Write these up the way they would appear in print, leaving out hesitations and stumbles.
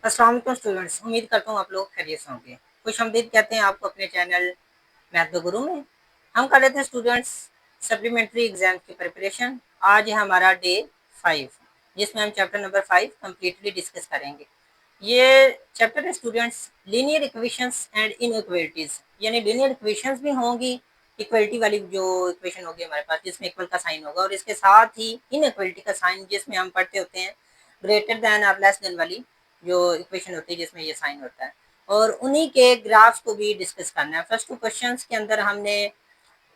अस्सलाम वालेकुम स्टूडेंट्स, उम्मीद करता हूँ आप लोग खैरियत से होंगे। खुशआमदीद कहते हैं आपको अपने चैनल मैथ द गुरु में। हम कर रहे थे स्टूडेंट्स सप्लीमेंट्री एग्जाम की प्रिपरेशन। आज है हमारा डे 5, जिसमें हम चैप्टर नंबर 5 कम्प्लीटली डिस्कस करेंगे। ये चैप्टर है students linear equations and inequalities, यानी लीनियर इक्वेशंस भी होंगी, इक्वलिटी वाली जो इक्वेशन होगी हमारे पास जिसमें इक्वल का साइन होगा, और इसके साथ ही इनइक्वलिटी का साइन जिसमें हम पढ़ते होते हैं ग्रेटर देन और लेस देन वाली जो इक्वेशन होती है जिसमें ये साइन होता है, और उन्हीं के ग्राफ्स को भी डिस्कस करना है। फर्स्ट टू क्वेश्चंस के अंदर हमने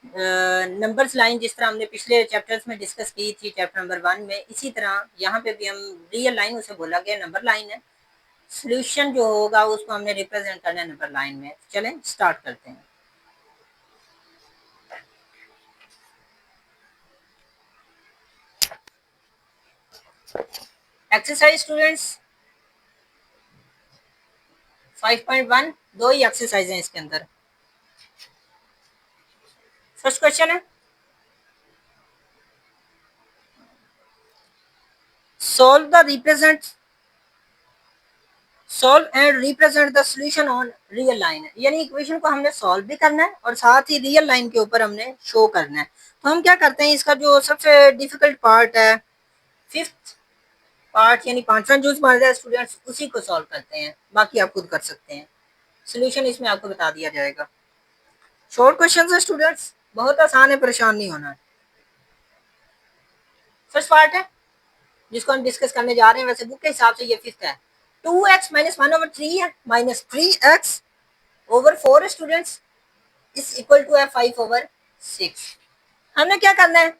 नंबर्स लाइन जिस तरह हमने पिछले चैप्टर्स में डिस्कस की थी चैप्टर नंबर 1 में, इसी तरह यहाँ पे भी हम रियल लाइन उसे बोला गया नंबर लाइन है। सोल्यूशन जो होगा उसको हमने रिप्रेजेंट करना है नंबर लाइन में। चलें स्टार्ट करते हैं। एक्सरसाइज स्टूडेंट्स 5.1, दो ही एक्सरसाइज हैं इसके अंदर। फर्स्ट क्वेश्चन है solve the represent solve and represent the solution on real line, यानी इक्वेशन को हमने सॉल्व भी करना है और साथ ही रियल लाइन के ऊपर हमने शो करना है। तो हम क्या करते हैं, इसका जो सबसे डिफिकल्ट पार्ट है, फिफ्थ पार्ट यानी पांचवा जूस मार जाए स्टूडेंट्स, उसी को सॉल्व करते हैं। बाकी आप खुद कर सकते हैं, सोल्यूशन इसमें आपको बता दिया जाएगा। शॉर्ट क्वेश्चन है स्टूडेंट्स, बहुत आसान है, परेशान नहीं होना है। फर्स्ट पार्ट है जिसको हम डिस्कस करने जा रहे हैं, वैसे बुक के हिसाब से ये फिफ्थ है। 2x माइनस 1/3 है minus 3x over 4 students is equal to है 5/6। हमने क्या करना है,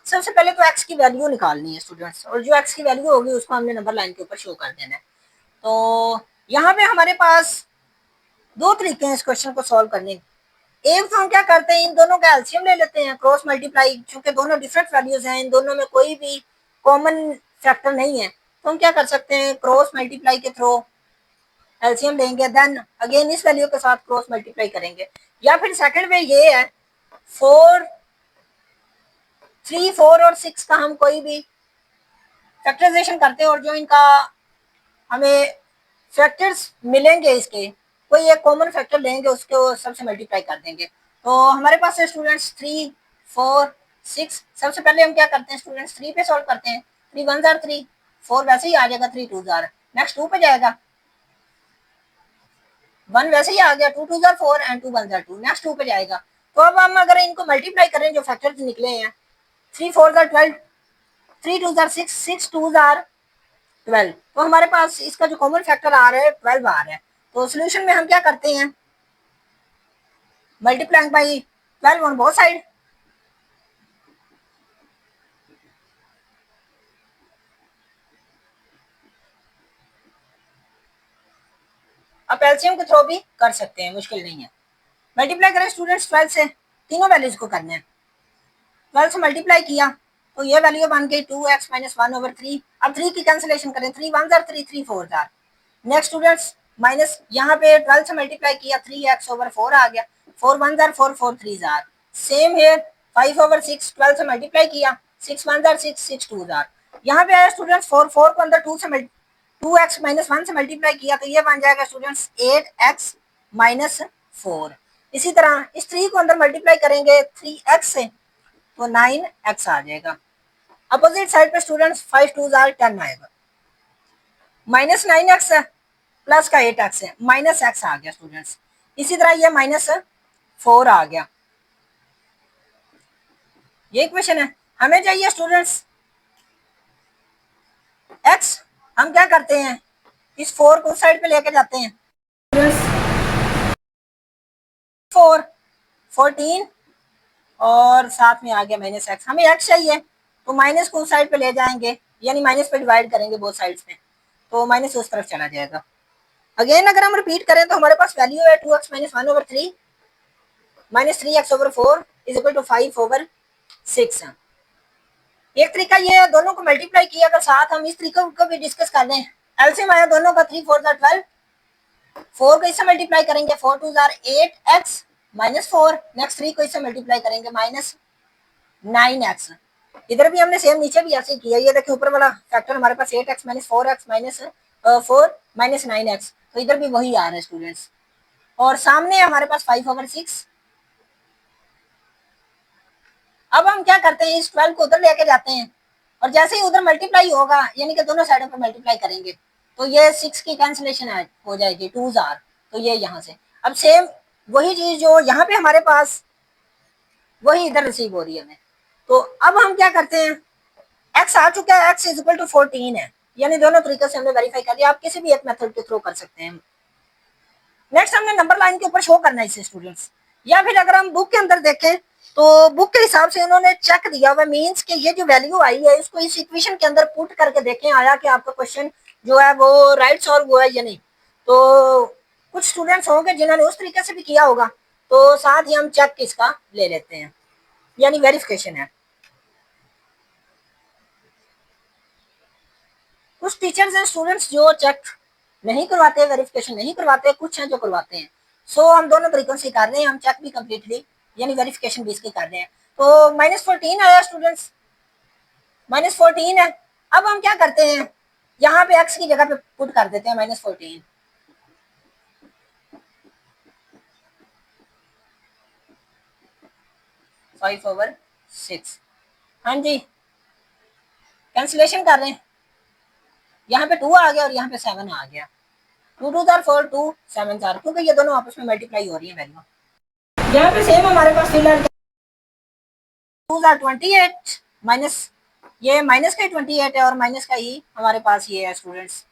सबसे पहले तो x की वैल्यू निकालनी है स्टूडेंट्स, और जो x की वैल्यू होगी उसको हमने नंबर लाइन के ऊपर शो कर देना है। तो यहाँ पे हमारे पास दो तरीके हैं इस क्वेश्चन को सॉल्व करने के। एक तो हम क्या करते हैं, इन दोनों का एलसीएम ले लेते हैं, क्रॉस मल्टीप्लाई, चूंकि दोनों डिफरेंट वैल्यूज हैं, इन दोनों में कोई भी कॉमन फैक्टर नहीं है, तो हम क्या कर सकते हैं, क्रॉस मल्टीप्लाई के थ्रू एलसीएम लेंगे, देन अगेन इस वैल्यू के साथ क्रॉस मल्टीप्लाई करेंगे। या फिर सेकंड वे ये है, 3, 4 और 6 का हम कोई भी फैक्टराइजेशन करते हैं, और जो इनका हमें फैक्टर्स मिलेंगे, इसके कोई एक कॉमन फैक्टर लेंगे, उसको सबसे मल्टीप्लाई कर देंगे। तो हमारे पास है स्टूडेंट्स 3, 4, 6। सबसे पहले हम क्या करते हैं स्टूडेंट्स, 3 पे सॉल्व करते हैं। 3 1 जार 3, 4 वैसे ही आ जाएगा, 3 2 जार, नेक्स्ट 2 पे जाएगा, 1 वैसे ही आ गया, 2 2 जार 4 एंड 2 1 जार 2, नेक्स्ट 2 पे जाएगा। तो अब हम अगर इनको मल्टीप्लाई करें, जो फैक्टर्स निकले हैं, 3 4 जार 12, 3 2 जार 6, 6 2 जार 12, तो हमारे पास इसका जो कॉमन फैक्टर आ रहा है 12 आ रहा है। तो सोल्यूशन में हम क्या करते हैं, multiplying by 12 on both side. आप एलसीएम के थ्रू भी कर सकते हैं, मुश्किल नहीं है। मल्टीप्लाई करें स्टूडेंट्स 12 से, तीनों वैल्यूज को करना है। 12 से मल्टीप्लाई किया तो ये वैल्यू बन गई 2x माइनस 1/3। अब 3 की कैंसिलेशन करें, 3 1 जार 3, 3 4 जार। नेक्स्ट स्टूडेंट्स माइनस, यहाँ पे 12 से मल्टीप्लाई किया, 3x/4 आ गया, 4 1 जार 4, 4 3 जार। सेम है 5/6, 12 से मल्टीप्लाई किया, 6 1 जार 6, 6 2 जार। यहाँ पे आया स्टूडेंट्स 4, 4 को अंदर 2x माइनस 1 से मल्टीप्लाई किया, तो ये बन जाएगा स्टूडेंट्स 8x माइनस 4। इसी तरह इस 3 को अंदर मल्टीप्लाई करेंगे 3x से, तो 9x आ जाएगा। अपोजिट साइड पे स्टूडेंट्स 5 2 जार 10 आएगा, माइनस 9x है, प्लस का 8x है, माइनस x आ गया स्टूडेंट्स। इसी तरह ये माइनस 4 आ गया। ये इक्वेशन है। हमें चाहिए स्टूडेंट्स x, हम क्या करते हैं, इस 4 को साइड पे लेके जाते हैं, 4 14 और साथ में आ गया माइनस एक्स। हमें एक्स चाहिए, तो माइनस को उस साइड पे ले जाएंगे, यानी माइनस पे डिवाइड करेंगे बोथ साइड्स में, तो माइनस उस तरफ चला जाएगा। अगेन अगर हम रिपीट करें तो हमारे पास वैल्यू है 2x minus 1/3 minus 3x/4 is equal to 5/6। एक तरीका ये है, दोनों को मल्टीप्लाई किया, अगर साथ हम इस तरीके को भी डिस्कस कर दें, एलसीएम आया दोनों का 3 4 12, 4 को इससे मल्टीप्लाई करेंगे, 4 2 8x माइनस 4, नेक्स्ट 3 को इससे मल्टीप्लाई करेंगे, माइनस 9x। इधर भी हमने सेम नीचे भी ऐसे किया, ये देखिए ऊपर वाला फैक्टर हमारे पास 8x minus 4x minus, 4 minus 9x, तो इधर भी वही आ रहा है स्टूडेंट्स। और सामने हमारे पास 5/6। अब हम क्या करते हैं, इस 12 को उधर लेके जाते हैं और जैसे ही उधर मल्टीप्लाई होगा, यानी कि दोनों साइडों पर मल्टीप्लाई करेंगे, तो ये 6 की कैंसिलेशन हो जाएगी, 2s आर, तो ये यहाँ से अब सेम वही चीज जो यहाँ पे हमारे पास वही इधर रिसीव हो रही है हमें। तो अब हम क्या करते हैं, x आ चुका है, x इज इक्वल टू 14 है, यानी दोनों तरीके से हमने वेरीफाई कर दिया। आप किसी भी एक मेथड के थ्रू कर सकते हैं। नेक्स्ट हमने नंबर लाइन के ऊपर शो करना है इसे स्टूडेंट्स, या फिर अगर हम बुक के अंदर देखें तो बुक के हिसाब से उन्होंने चेक दिया हुआ मींस कि ये जो वैल्यू आई है इसको इस इक्वेशन के अंदर पुट करके देखें आया कि आपका क्वेश्चन जो है वो राइट सॉल्व हुआ है या नहीं। तो कुछ स्टूडेंट्स होंगे जिन्होंने उस तरीके से भी किया होगा, तो साथ ही हम चेक इसका ले लेते हैं, यानी वेरिफिकेशन है। कुछ टीचर्स एंड स्टूडेंट्स जो चेक नहीं करवाते, वेरिफिकेशन नहीं करवाते, कुछ हैं जो करवाते हैं। सो हम दोनों तरीकों से कर रहे हैं, हम चेक भी कम्प्लीटली यानी वेरिफिकेशन भी इसके कर रहे हैं। तो -14 आया स्टूडेंट्स, -14 है। अब हम क्या करते हैं, यहाँ पे x की जगह पे पुट कर देते हैं -14, फाइव ओवर सिक्स। हाँ जी, कैंसिलेशन कर रहे हैं, यहाँ पे 2 आ गया और यहाँ पे 7 आ गया। 2 2 आर 4, 2 7 आर, क्योंकि ये दोनों आपस में मल्टीप्लाई हो रही है वैल्यू। यहाँ पे सेम हमारे पास फिलहाल 2 आर 28 माइनस, ये माइनस का 28 है और माइनस का ही हमारे पास ये है स्टूडेंट्स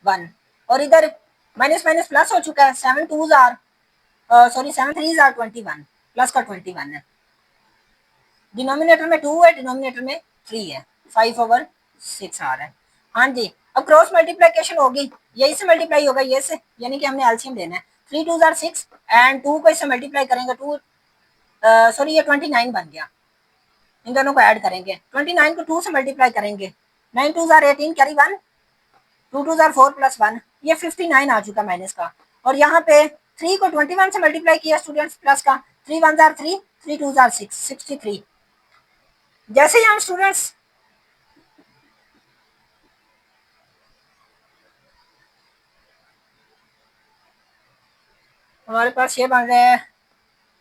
1, और इधर माइनस माइनस प्लस हो चुका है, 7 2 आर सॉरी 7 3 आर 21, प्लस का 21 है। डिनोमिनेटर में 2 है, डिनोमिनेटर में 3 है, 5/6 आ रहा है। हाँ जी, अब क्रॉस मल्टीप्लिकेशन होगी, ये इससे मल्टीप्लाई होगा ये से, यानी कि हमने एलसीएम लेना है। 3 2 आर 6 एंड 2 को इससे मल्टीप्लाई करेंगे, 2 सॉरी ये 29 बन गया। इन दोनों को ऐड करेंगे, 29 को 2 से मल्टीप्लाई करेंगे, 9 2 आर 18 कैरी 1, 2 2 आर 4 प्लस 1, ये 59 आ चुका माइनस का। और यहाँ पे 3 को 21 से मल्टीप्लाई किया स्टूडेंट्स प्लस का, 3 1 आर 3, 3 2 आर 6, 63। जैसे ही हम स्टूडेंट्स हमारे पास ये बन रहा है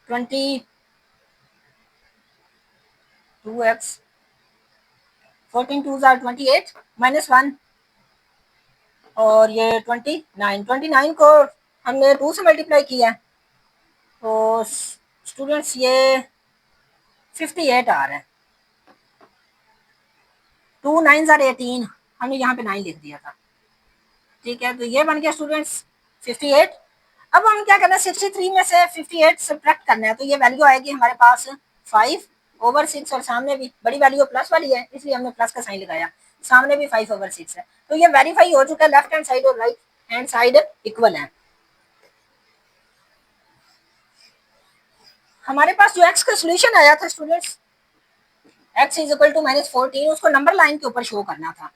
22x, 14 2 आर 28 -1, और ये 29 को हमने 2 से मल्टीप्लाई किया, तो स्टूडेंट्स ये 58 आ रहा है। 2 9 आर 18, हमने यहाँ पे 9 लिख दिया था, ठीक है। तो ये बन गया स्टूडेंट्स 58। अब हम क्या करना है, 63 में से 58 सब्ट्रैक्ट करना है, तो ये वैल्यू आएगी हमारे पास 5/6, और सामने भी बड़ी वैल्यू प्लस वाली है इसलिए हमने प्लस का साइन लगाया, सामने भी 5/6 है। तो ये वेरीफाई हो चुका है, लेफ्ट हैंड साइड और राइट हैंड साइड इक्वल है। हमारे पास जो x का सोल्यूशन आया था students, x is equal to -14, उसको नंबर लाइन के ऊपर शो करना था,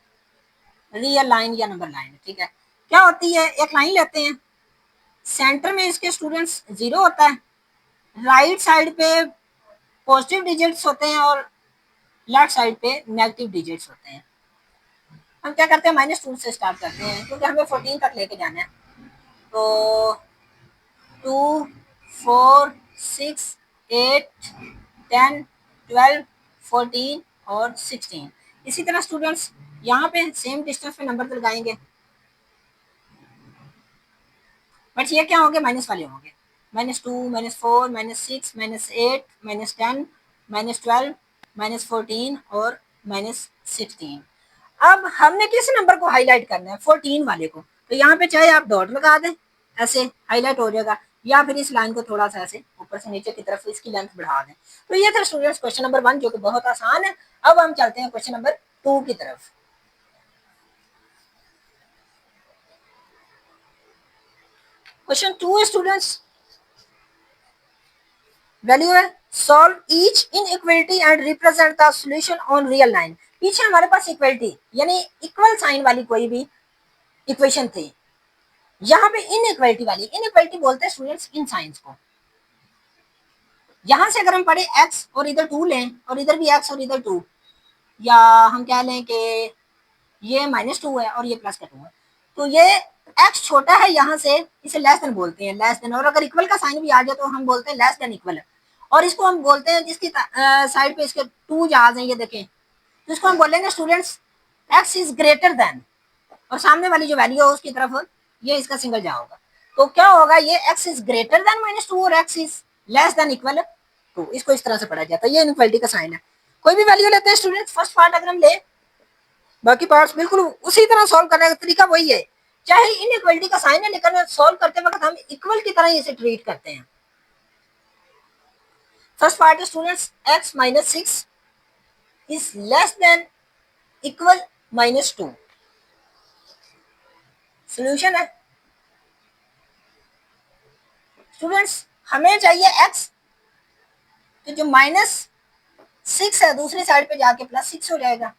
रियल लाइन या नंबर लाइन, ठीक है। क्या होती है, एक लाइन लेते हैं, सेंटर में इसके स्टूडेंट्स 0 होता है, राइट साइड पे पॉजिटिव डिजिट्स होते हैं और लेफ्ट साइड पे नेगेटिव डिजिट्स होते हैं। हम क्या करते हैं, -2 से स्टार्ट करते हैं क्योंकि हमें 14 तक लेके जाना है। तो 2 4 6 8 10 12 14 और 16। इसी तरह स्टूडेंट्स यहाँ पे सेम डिस्टेंस पे नंबर लगाएंगे, बट ये क्या होंगे, माइनस वाले होंगे, -2 -4 -6 -8 -10 -12 -14 और -16। अब हमने किस नंबर को हाईलाइट करना है, 14 वाले को, तो यहाँ पे चाहे आप डॉट लगा दें, ऐसे हाईलाइट हो जाएगा, या फिर इस लाइन को थोड़ा सा ऐसे ऊपर से नीचे की तरफ इसकी लेंथ बढ़ा दें। तो ये था स्टूडेंट्स क्वेश्चन नंबर 1, जो कि बहुत आसान है। अब हम चलते हैं क्वेश्चन नंबर 2 की तरफ। क्वेश्चन 2 स्टूडेंट्स, वैल्यू है solve each inequality and represent the solution on real line. पीछे हमारे पास इक्वलिटी यानी इक्वल साइन वाली कोई भी इक्वेशन थी, यहाँ पे इनइक्वालिटी वाली, इनइक्वालिटी बोलते हैं स्टूडेंट्स इन साइंस को। यहां से अगर हम पढ़े x और इधर 2 लें और इधर भी x और इधर 2, या हम क्या लें कि ये -2 है और ये प्लस का 2 है, तो ये x छोटा है यहाँ से, इसे लेस देन बोलते हैं, लेस देन। और अगर इक्वल का साइन भी आ जाए तो हम बोलते हैं लेस देन इक्वल। और इसको हम बोलते हैं जिसकी साइड पे इसके टू जहाज हैं, ये देखें, तो इसको हम बोलेंगे students x is greater than, और सामने वाली जो वैल्यू है उसकी तरफ ये इसका सिंगल जा होगा। तो क्या होगा, ये x इज ग्रेटर देन -2 और x is less than equal to. इसको इस तरह से पढ़ा जाता है, ये इनइक्वालिटी का साइन है। कोई भी वैल्यू लेते हैं स्टूडेंट्स, फर्स्ट पार्ट अगर हम ले, बाकी पार्ट्स बिल्कुल उसी तरह सॉल्व करने का तरीका वही है, चाहे इनइक्वालिटी का साइन है, लेकिन सॉल्व करते वक्त हम इक्वल की तरह इसे ट्रीट करते हैं। First part students, x -6 is less than equal -2। Solution है स्टूडेंट्स, हमें चाहिए x, तो जो -6 है दूसरी साइड पे जाके +6 हो जाएगा।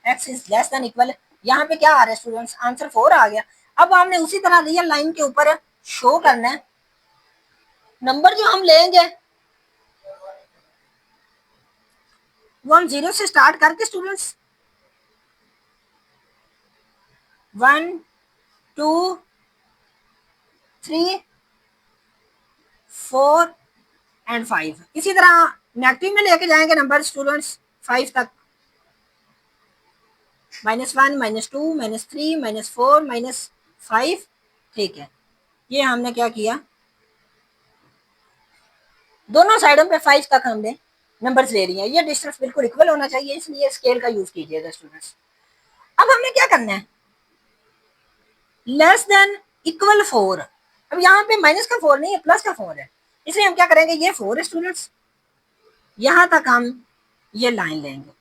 x is less than equal, यहाँ पे क्या आ रहा है स्टूडेंट्स, आंसर 4 आ गया। अब हमने उसी तरह रियल लाइन के ऊपर शो करना है। नंबर जो हम लेंगे वो हम 0 से स्टार्ट करके स्टूडेंट्स 1 2 3 4 एंड 5, इसी तरह नेगेटिव में लेके जाएंगे नंबर स्टूडेंट्स 5 तक, -1 -2 -3 -4 -5। ठीक है, ये हमने क्या किया, दोनों साइडों पे 5 तक हमने नंबर्स ले लिए हैं। ये डिस्टेंस बिल्कुल इक्वल होना चाहिए, इसलिए स्केल का यूज कीजिएगा स्टूडेंट्स। अब हमने क्या करना है, लेस देन इक्वल 4। अब यहाँ पे माइनस का 4 नहीं है, प्लस का 4 है, इसलिए हम क्या करेंगे, ये 4 है स्टूडेंट्स, यहां तक हम ये लाइन लेंगे,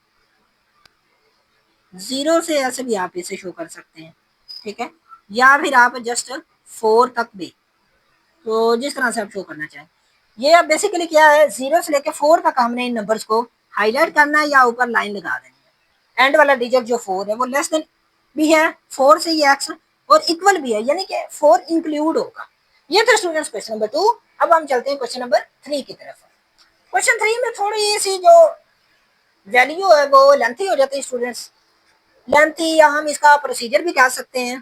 0 से ऐसे भी आप इसे शो कर सकते हैं, ठीक है, या फिर आप जस्ट 4 तक भी, तो जिस तरह से आप शो करना चाहें। ये अब बेसिकली क्या है, 0 से लेकर 4 तक हमने इन नंबर्स को हाईलाइट करना है या ऊपर लाइन लगा देनी है। एंड वाला डिजिट जो 4 है वो लेस देन भी है 4 से ये x, और इक्वल भी है, यानी कि 4 इंक्लूड होगा। ये था स्टूडेंट्स क्वेश्चन नंबर 2। अब हम चलते हैं क्वेश्चन नंबर 3 की तरफ। क्वेश्चन 3 में थोड़ी सी जो वैल्यू है वो लेंथी हो जाती है स्टूडेंट्स, लेंथी, या हम इसका प्रोसीजर भी कह सकते हैं।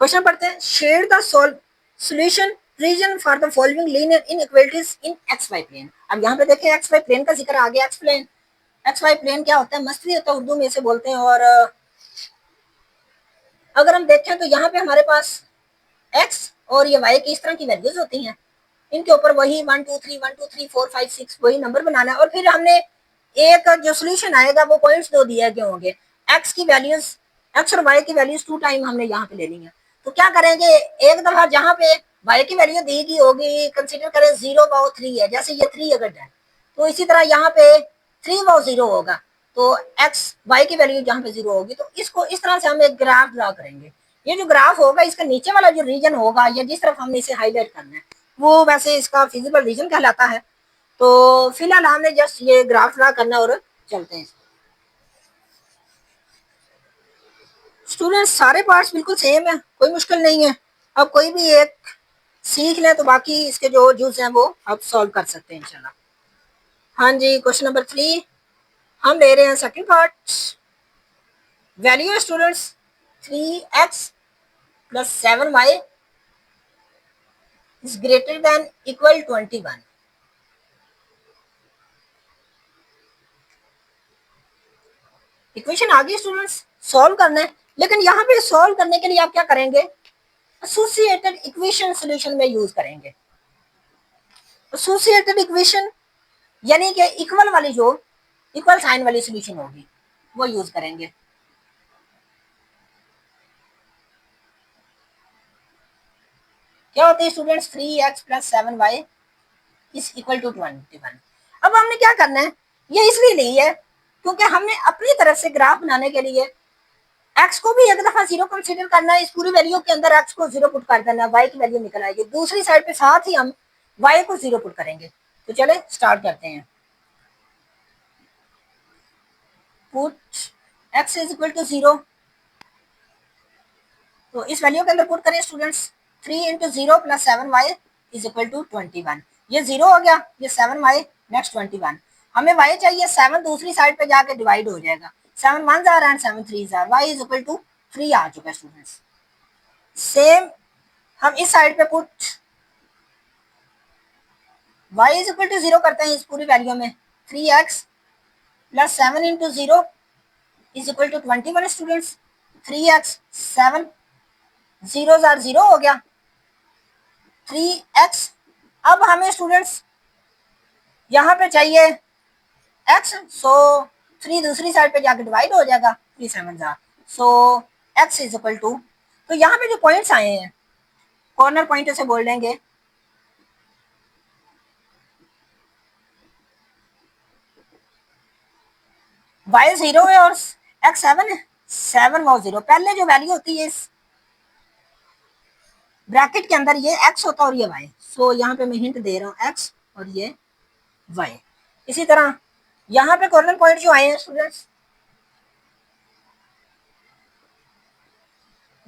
क्वेश्चन पढ़ते हैं, share the solution region for the following linear inequalities in X Y plane. अब यहाँ पे देखें एक्स वाई प्लेन का जिक्र आ गया। एक्स वाई प्लेन क्या होता है, मस्तरी होता है, उर्दू में इसे बोलते हैं। और अगर हम देखें तो यहाँ पे हमारे पास एक्स और ये वाई की इस तरह की वैल्यूज होती हैं, इनके ऊपर वही 1 2 3 1 2 3 4 5 6 वही नंबर बनाना है, और फिर हमने एक जो सोल्यूशन आएगा वो पॉइंट्स दो दिए गए होंगे, एक्स की वैल्यूज, एक्स और वाई की वैल्यूज 2 टाइम हमने यहाँ पे ले ली है। तो क्या करेंगे, एक दफा जहाँ पे वाई की वैल्यू दी गई होगी, कंसिडर करें 0 व 3 है, जैसे ये 3 अगर है तो इसी तरह यहाँ पे 3 व 0 होगा, तो एक्स वाई की वैल्यू जहाँ पे 0 होगी, तो इसको इस तरह से हम एक ग्राफ ड्रा करेंगे। ये जो ग्राफ होगा इसका नीचे वाला जो रीजन होगा या जिस तरफ हमने इसे हाईलाइट करना है वो वैसे इसका फिजिबल रीजन कहलाता है। तो फिलहाल हमने जस्ट ये ग्राफ ड्रा करना और चलते हैं। स्टूडेंट्स सारे पार्ट्स बिल्कुल सेम है, कोई मुश्किल नहीं है। अब कोई भी एक सीख लें तो बाकी इसके जो जूस हैं वो आप सॉल्व कर सकते हैं इंशाल्लाह। हाँ जी, क्वेश्चन नंबर 3 हम ले रहे हैं second part. Value students 3x plus 7y is greater than equal 21। Equation आ गई स्टूडेंट्स, सॉल्व करना है, लेकिन यहाँ पे सॉल्व करने के लिए आप क्या करेंगे, एसोसिएटेड इक्वेशन सॉल्यूशन में यूज करेंगे। एसोसिएटेड इक्वेशन यानी कि इक्वल वाली जो इक्वल साइन वाली सॉल्यूशन होगी वो यूज करेंगे। क्या होती है students, 3x plus 7y is equal to 21। अब हमने क्या करना है, ये इसलिए ली है क्योंकि हमने अपनी तरफ से ग्राफ बनाने के लिए x को भी एक दफा 0 कंसीडर करना है, इस पूरी वैल्यू के अंदर x को 0 पुट कर देना है, y की वैल्यू निकल आएगी, दूसरी साइड पे साथ ही हम y को 0 पुट करेंगे। तो चले स्टार्ट करते हैं। Put x is equal to 0, तो इस वैल्यू के अंदर पुट करें students, 3 into 0 plus 7y is equal to 21। ये 0 हो गया, ये 7y नेक्स्ट 21। हमें y चाहिए 7, दूसरी साइड पे जाके डिवाइड हो जाएगा, 7 1 जार एंड 7 3 जार, y इज इक्वल टू 3 आ चुका है स्टूडेंट्स। सेम हम इस साइड पे put y is equal to 0 करते हैं इस पूरी वैल्यू में। 3x plus 7 into 0 is equal to 21 students. 3x 7 zero आर 0 हो गया 3x। अब हमें स्टूडेंट्स यहाँ पे चाहिए x, सो 3 दूसरी साइड पे जाके डिवाइड हो जाएगा 3 7 जार, so x is equal to, तो यहाँ पे जो पॉइंट्स आए हैं कॉर्नर पॉइंट ऐसे बोल देंगे y 0 है और x 7 है, 7 और 0, पहले जो वैल्यू होती है इस ब्रैकेट के अंदर ये x होता है और ये y, सो यहाँ पे मैं हिंट दे रहा हूँ x और ये y। इसी तरह यहाँ पे कॉर्नर पॉइंट जो आए हैं स्टूडेंट्स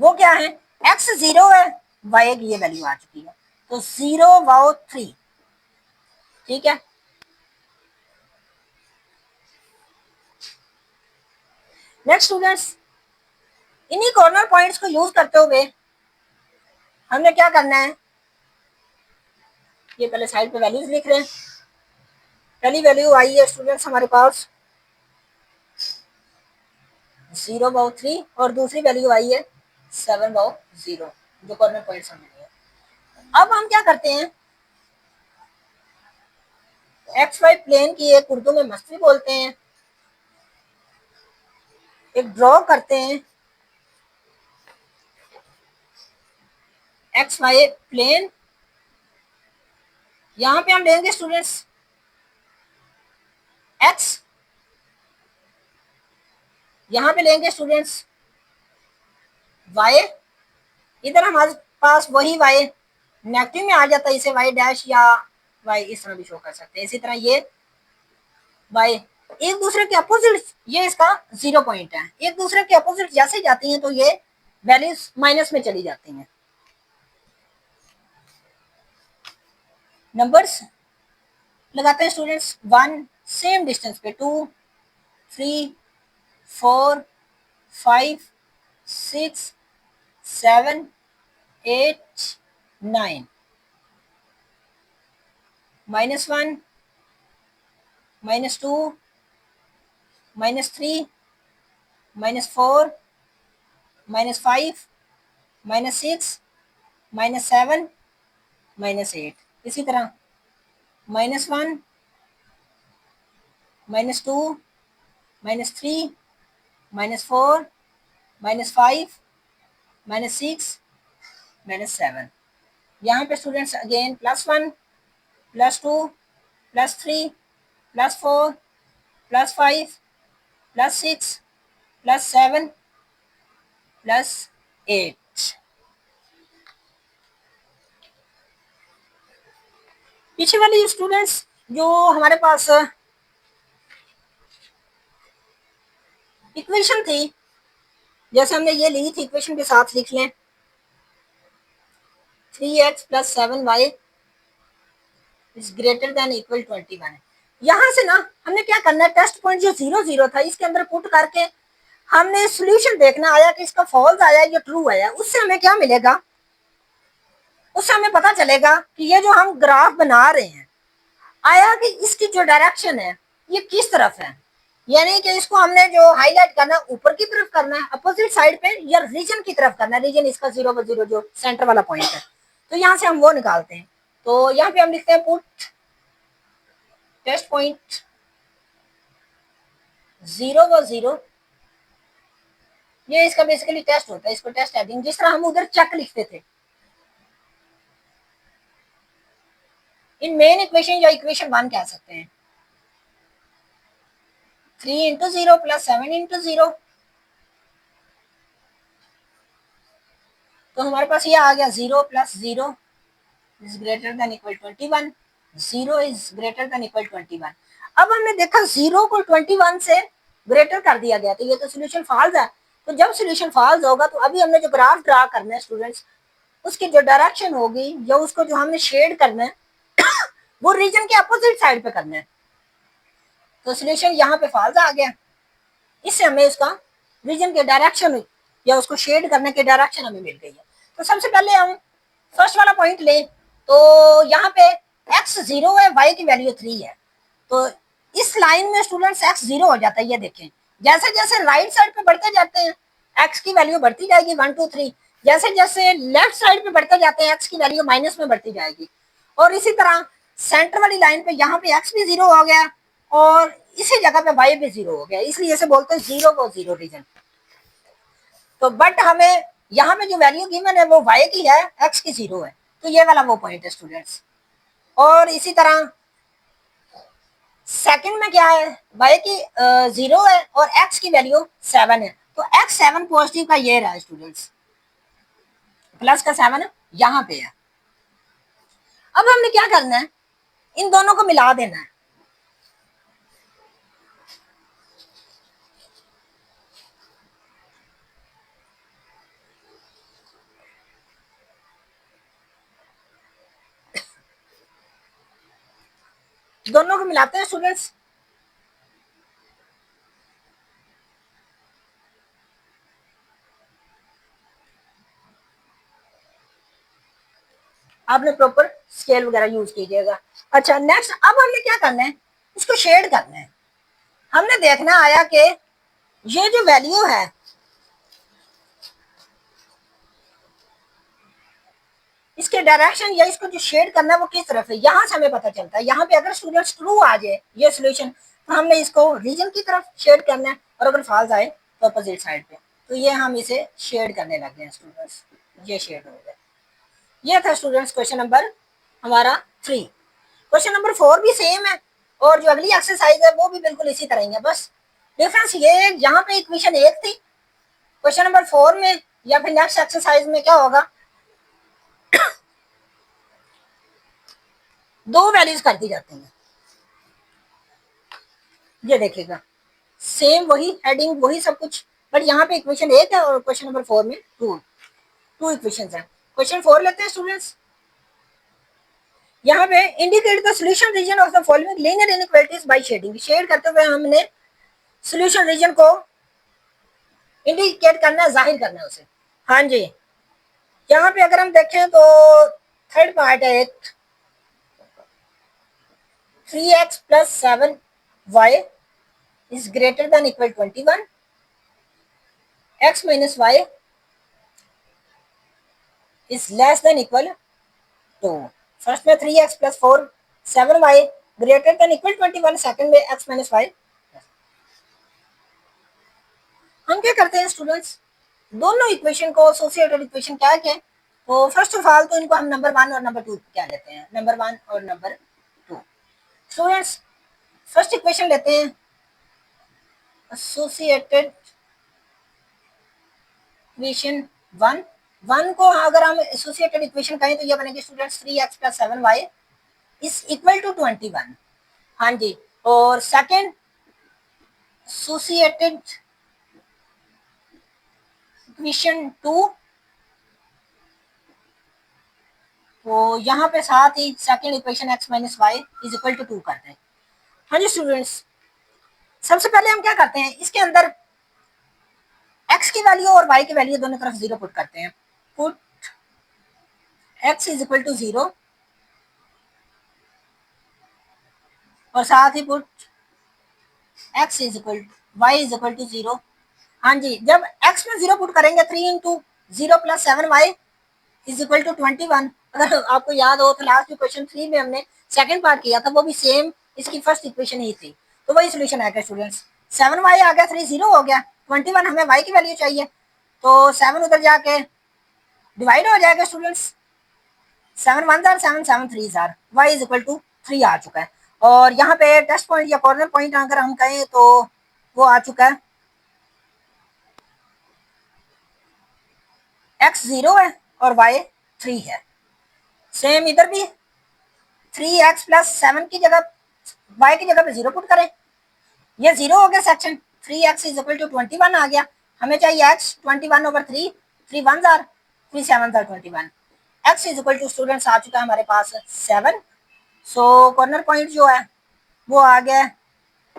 वो क्या है, x 0 है, y की ये वैल्यू आ चुकी है, तो 0 वाओ 3, ठीक है। नेक्स्ट स्टूडेंट्स इन्हीं कॉर्नर पॉइंट्स को यूज करते हुए हमने क्या करना है, ये पहले साइड पे वैल्यूज लिख रहे हैं। पहली वैल्यू आई है स्टूडेंट्स हमारे पास 0/3 और दूसरी वैल्यू आई है 7/0, जो कॉर्नर पॉइंट्स हमने लिए। अब हम क्या करते हैं, XY प्लेन की एक उर्दू में मस्ती बोलते हैं, एक ड्रॉ करते हैं XY प्लेन। यहाँ पे हम लेंगे स्टूडेंट्स x, यहाँ पे लेंगे स्टूडेंट्स y, इधर हमारे पास वही y नेगेटिव में आ जाता है, इसे y डैश या y इस तरह भी शो कर सकते हैं। इसी तरह ये y एक दूसरे के अपोजिट, ये इसका 0 पॉइंट है, एक दूसरे के अपोजिट जैसे जाती हैं तो ये वैल्यूज माइनस में चली जाती हैं। नंबर्स लगाते हैं स्टूडेंट्स 1 सेम डिस्टेंस पे, 2 3 4 5 6 7 8 9, -1 -2 -3 -4 -5 -6 -7 -8। इसी तरह -1 -2 -3 -4 -5 -6 -7। यहाँ पे स्टूडेंट्स अगेन +1 +2 +3 +4 +5 +6 +7 +8। पीछे वाली स्टूडेंट्स जो हमारे पास इक्वेशन थी, जैसे हमने ये ली थी, इक्वेशन के साथ लिख लें 3x + 7y is greater than equal 21। यहाँ से ना हमने क्या करना है, टेस्ट पॉइंट जो 0 0 था इसके अंदर पुट करके हमने सॉल्यूशन देखना आया कि इसका फॉल्स आया या ट्रू आया। उससे हमें क्या मिलेगा, उससे हमें पता चलेगा कि ये जो हम ग्राफ बना रहे हैं आया कि इसकी जो डायरेक्शन है ये किस तरफ है, यानी कि इसको हमने जो हाईलाइट करना है ऊपर की तरफ करना है, अपोजिट साइड पे, या रीजन की तरफ करना है। रीजन इसका 0/0 जो सेंटर वाला पॉइंट है, तो यहाँ से हम वो निकालते हैं। तो यहाँ पे हम लिखते हैं पुट टेस्ट पॉइंट 0/0, ये इसका बेसिकली टेस्ट होता है, इसको टेस्ट हेडिंग, जिस तरह हम उधर चेक लिखते थे इन मेन इक्वेशन या इक्वेशन 1 कह सकते हैं। 3 × 0 + 7 × 0, तो हमारे पास ये आ गया 0 + 0 is greater than equal 21, 0 is greater than equal 21। अब हमने देखा 0 को 21 से ग्रेटर कर दिया गया, तो ये तो सोल्यूशन फॉल्स है। तो जब सोल्यूशन फॉल्स होगा तो अभी हमने जो ग्राफ ड्रा करना है स्टूडेंट्स, उसकी जो डायरेक्शन होगी या उसको जो हमने शेड करना है वो रीजन के अपोजिट साइड पे करना है। तो सोल्यूशन यहाँ पे फॉल्स आ गया, इससे हमें इसका रीजन के डायरेक्शन या उसको शेड करने की डायरेक्शन हमें मिल गई है। तो सबसे पहले हम फर्स्ट वाला पॉइंट लें, तो यहाँ पे एक्स 0 है, वाई की वैल्यू 3 है। तो इस लाइन में स्टूडेंट्स एक्स 0 हो जाता है। ये देखें, जैसे जैसे राइट साइड पे बढ़ते जाते हैं एक्स की वैल्यू बढ़ती जाएगी 1 2 3, जैसे जैसे लेफ्ट साइड पे बढ़ते जाते हैं एक्स की वैल्यू माइनस में बढ़ती जाएगी। और इसी तरह सेंटर वाली लाइन पे यहाँ पे एक्स भी 0 हो गया और इसी जगह पे वाई भी 0 हो गया, इसलिए इसे बोलते हैं 0 को 0 रीजन। तो बट हमें यहाँ पे जो वैल्यू गिवन है वो वाई की है, एक्स की 0 है। तो ये वाला वो पॉइंट है स्टूडेंट्स। और इसी तरह सेकंड में क्या है, वाई की 0 है और एक्स की वैल्यू 7 है। तो एक्स 7 पॉजिटिव का ये रहा है स्टूडेंट्स, प्लस का 7 यहाँ पे है। अब हमने क्या करना है, इन दोनों को मिला देना है। दोनों को मिलाते हैं स्टूडेंट्स। आपने प्रॉपर स्केल वगैरह यूज कीजिएगा। अच्छा नेक्स्ट, अब हमने क्या करना है, इसको शेड करना है। हमने देखना आया कि ये जो वैल्यू है इसके डायरेक्शन या इसको जो शेड करना है वो किस तरफ है, यहाँ से हमें पता चलता है। यहाँ पे अगर स्टूडेंट्स ट्रू आ जाए ये सोल्यूशन, तो हमने इसको रीजन की तरफ शेड करना है, और अगर फॉल्स आए तो अपोजिट साइड पे। तो ये हम इसे शेड करने लग गए स्टूडेंट्स, ये शेड हो गया। ये था स्टूडेंट्स क्वेश्चन नंबर हमारा 3। क्वेश्चन नंबर 4 भी सेम है और जो अगली एक्सरसाइज है वो भी बिल्कुल इसी तरह ही है। बस डिफरेंस ये है, यहाँ पे इक्वेशन 1 थी, क्वेश्चन नंबर 4 में या फिर नेक्स्ट एक्सरसाइज में क्या होगा, दो वैल्यूज कर दी जाती हैं। ये देखिएगा सेम वही हेडिंग वही सब कुछ, बट यहाँ पे इक्वेशन 1 है और क्वेश्चन नंबर 4 में टू इक्वेशन है। क्वेश्चन 4 लेते हैं स्टूडेंट्स। यहाँ पे indicate the solution region of the following linear inequalities by shading. Shade करते हुए हमने सॉल्यूशन रीजन को इंडिकेट करना है, जाहिर करना है उसे। हाँ जी, यहाँ पे अगर हम देखें तो थर्ड पार्ट है एक, 3x plus 7y is greater than equal 21, x minus y is less than equal to। First में 3x plus 4 7y greater than equal 21, second में x minus y। हम क्या करते हैं स्टूडेंट्स, दोनों इक्वेशन को एसोसिएटेड इक्वेशन क्या है, तो फर्स्ट ऑफ ऑल तो इनको हम नंबर 1 और नंबर 2 क्या लेते हैं, नंबर 1 और नंबर 2। स्टूडेंट्स फर्स्ट इक्वेशन लेते हैं एसोसिएटेड इक्वेशन 1 को अगर हम एसोसिएटेड इक्वेशन कहें तो ये बनेगी students 3x plus 7y is equal to 21। हाँ जी, और सेकंड एसोसिएटेड इक्वेशन 2, तो यहाँ पे साथ ही second equation x minus y is equal to 2 करते हैं। हाँ जी स्टूडेंट्स, सबसे पहले हम क्या करते हैं, इसके अंदर x की वैल्यू और y की वैल्यू दोनों तरफ 0 पुट करते हैं। Put x is equal to 0 और साथ ही put x is equal y is equal to 0। हाँ जी, जब x में 0 पुट करेंगे 3 into 0 plus 7y is equal to 21। अगर आपको याद हो तो लास्ट क्वेश्चन 3 में हमने सेकंड पार्ट किया था, वो भी सेम इसकी फर्स्ट इक्वेशन ही थी, तो वही सोल्यूशन आएगा स्टूडेंट्स। 7y आ गया, 3 0 हो गया, 21 हमें y की वैल्यू चाहिए, तो 7 उधर जाके डिवाइड हो जाएगा स्टूडेंट्स। 7 1 जार 7 7 3 जार, y इज इक्वल टू 3 आ चुका है। और यहाँ पे टेस्ट पॉइंट या कॉर्नर पॉइंट अगर हम कहें तो वो आ चुका है, x 0 है और y 3 है। सेम इधर भी 3x प्लस 7 की जगह y की जगह पे 0 पुट करें, ये 0 हो गया section, 3x is equal to 21 आ गया। हमें चाहिए x 21 ओवर 3, 3 1 जार 3 7 जार 21, x is equal to students आ चुका है हमारे पास 7। सो कॉर्नर पॉइंट जो है वो आ गया,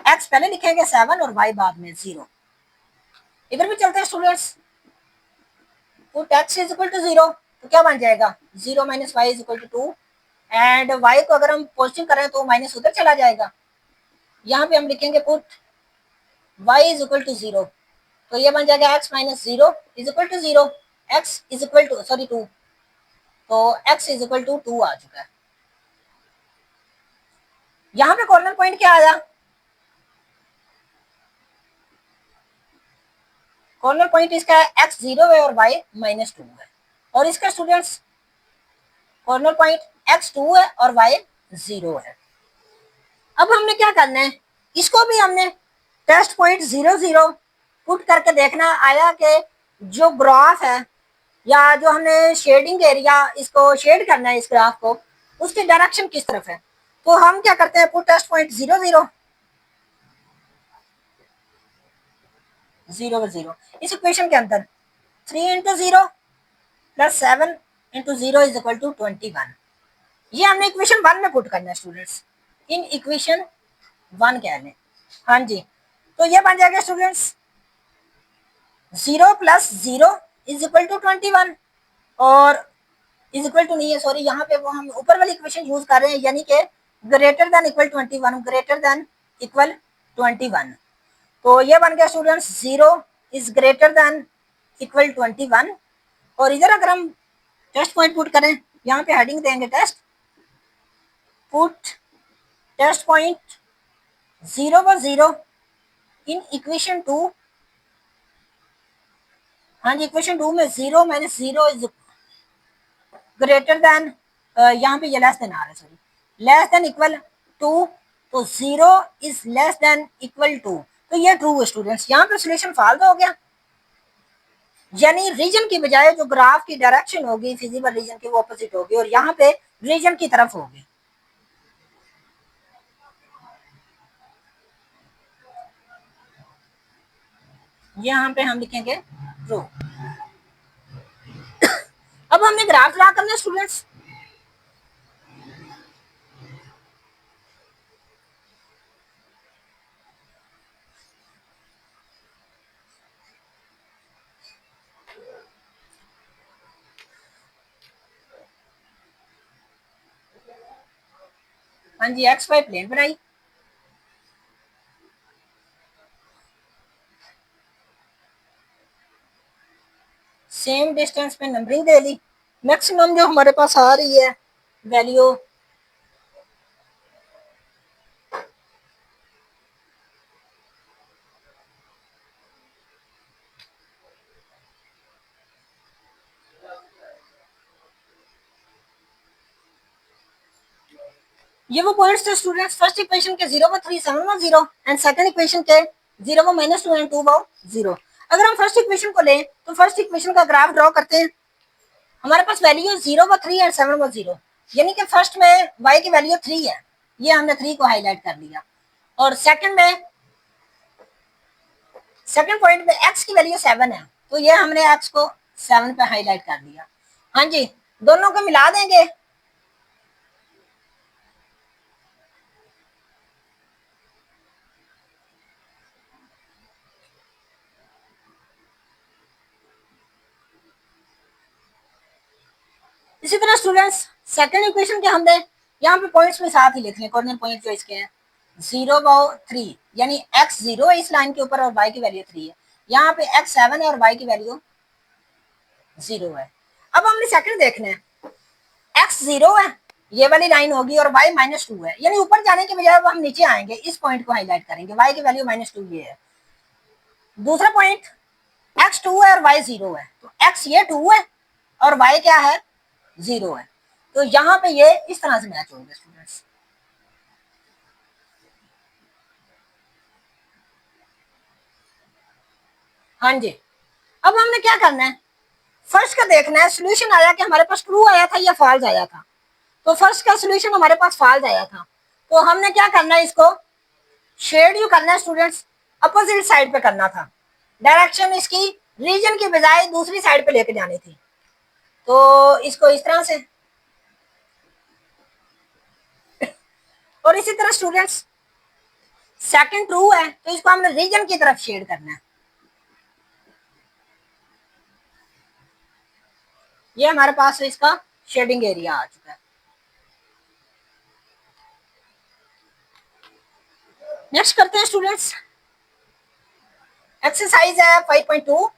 x पहले लिखेंगे 7 और y बाद में 0। इधर भी चलते हैं students, put x is equal to 0, तो क्या बन जाएगा 0 minus y is equal to 2, and y को अगर हम पॉजिटिव करें तो माइनस उधर चला जाएगा। यहाँ पे हम लिखेंगे put y is equal to 0, तो ये बन जाएगा x minus 0 is equal to 0, x is equal to sorry 2, तो x इज इक्वल टू 2 आ चुका है। यहाँ पे कॉर्नर पॉइंट क्या आया, कॉर्नर पॉइंट इसका x 0 है और y माइनस 2 है, और इसका स्टूडेंट्स कॉर्नर पॉइंट x 2 है और y 0 है। अब हमने क्या करना है, इसको भी हमने टेस्ट पॉइंट 0 0 पुट करके देखना आया कि जो ग्राफ है या जो हमने शेडिंग एरिया इसको शेड करना है इस ग्राफ को, उसकी डायरेक्शन किस तरफ है। तो हम क्या करते हैं, पुट टेस्ट पॉइंट 0 0 0 0 इस इक्वेशन के अंदर 3 into 0 plus 7 into 0 is equal to 21, ये हमने इक्वेशन 1 में पुट करना है स्टूडेंट्स, इन इक्वेशन 1 कह लें। हाँ जी, तो ये बन जाएगा students 0 plus 0 is equal to 21, और इज इक्वल टू नहीं है सॉरी, यहाँ पे वो हम ऊपर वाली इक्वेशन यूज कर रहे हैं, यानी कि greater than equal 21, greater than equal 21, तो ये बन गया students 0 is greater than equal 21, और इधर अगर हम टेस्ट पॉइंट पुट करें, यहाँ पे हेडिंग देंगे टेस्ट, पुट टेस्ट पॉइंट 0 व 0 इन इक्वेशन 2, हाँ जी इक्वेशन 2 में 0 माइनस 0 इज ग्रेटर देन, यहाँ पे ये लेस देन आ रहा है सॉरी, लेस देन इक्वल 2, तो 0 इज लेस देन इक्वल 2, तो ये ट्रू है स्टूडेंट्स, यहाँ पे सोल्यूशन फाल्ट हो गया, यानी रीजन की बजाय जो ग्राफ की डायरेक्शन होगी फिजिबल रीजन की वो ऑपोजिट होगी, और यहाँ पे रीजन की तरफ होगी। यहाँ पे हम लिखेंगे ट्रू। अब हमने ग्राफ ड्रा करना है स्टूडेंट्स, हाँ जी एक्स वाई प्लेन बनाई, सेम डिस्टेंस पे नंबरिंग दे ली, मैक्सिमम जो हमारे पास आ रही है वैल्यू ये वो पॉइंट्स थे स्टूडेंट्स फर्स्ट इक्वेशन के 0 व 3 7 व 0 एंड सेकंड इक्वेशन के 0 व माइनस 2 एंड 2 व 0। अगर हम फर्स्ट इक्वेशन को लें तो फर्स्ट इक्वेशन का ग्राफ ड्रॉ करते हैं, हमारे पास वैल्यू 0 व 3 एंड 7 व 0, यानी कि फर्स्ट में y की वैल्यू 3 है, ये हमने 3 को हाईलाइट कर लिया, और सेकंड पॉइंट में x की वैल्यू 7 है, तो ये हमने x को 7 पे हाईलाइट कर दिया। हाँ जी, दोनों को मिला देंगे, इसी तरह स्टूडेंट्स सेकंड इक्वेशन के हमने यहाँ पे पॉइंट्स में साथ ही लिख लें, कॉर्नर पॉइंट जो इसके हैं 0 व 3, यानी x 0 है इस लाइन के ऊपर और y की वैल्यू 3 है, यहाँ पे x 7 है और y की वैल्यू 0 है। अब हमने सेकंड देखना है, x 0 है ये वाली लाइन होगी और y माइनस 2 है, यानी ऊपर जाने के बजाय हम नीचे आएंगे, इस पॉइंट को हाईलाइट करेंगे, y की वैल्यू माइनस 2 ये है। दूसरा पॉइंट x 2 है और y 0 है, तो x ये 2 है और y क्या है 0 है, तो यहाँ पे ये इस तरह से मैच होंगे स्टूडेंट्स। हाँ जी, अब हमने क्या करना है, फर्स्ट का देखना है, सोल्यूशन आया कि हमारे पास ट्रू आया था या फॉल्स आया था, तो फर्स्ट का सोल्यूशन हमारे पास फॉल्स आया था, तो हमने क्या करना है, इसको शेड यू करना है स्टूडेंट्स, अपोजिट साइड पे करना था, डायरेक्शन इसकी रीजन की बजाय दूसरी साइड पे लेके जानी थी, तो इसको इस तरह से, और इसी तरह स्टूडेंट्स सेकंड ट्रू है तो इसको हमने रीजन की तरफ शेड करना है, ये हमारे पास इसका शेडिंग एरिया आ चुका है। नेक्स्ट करते हैं स्टूडेंट्स, एक्सरसाइज है 5.2।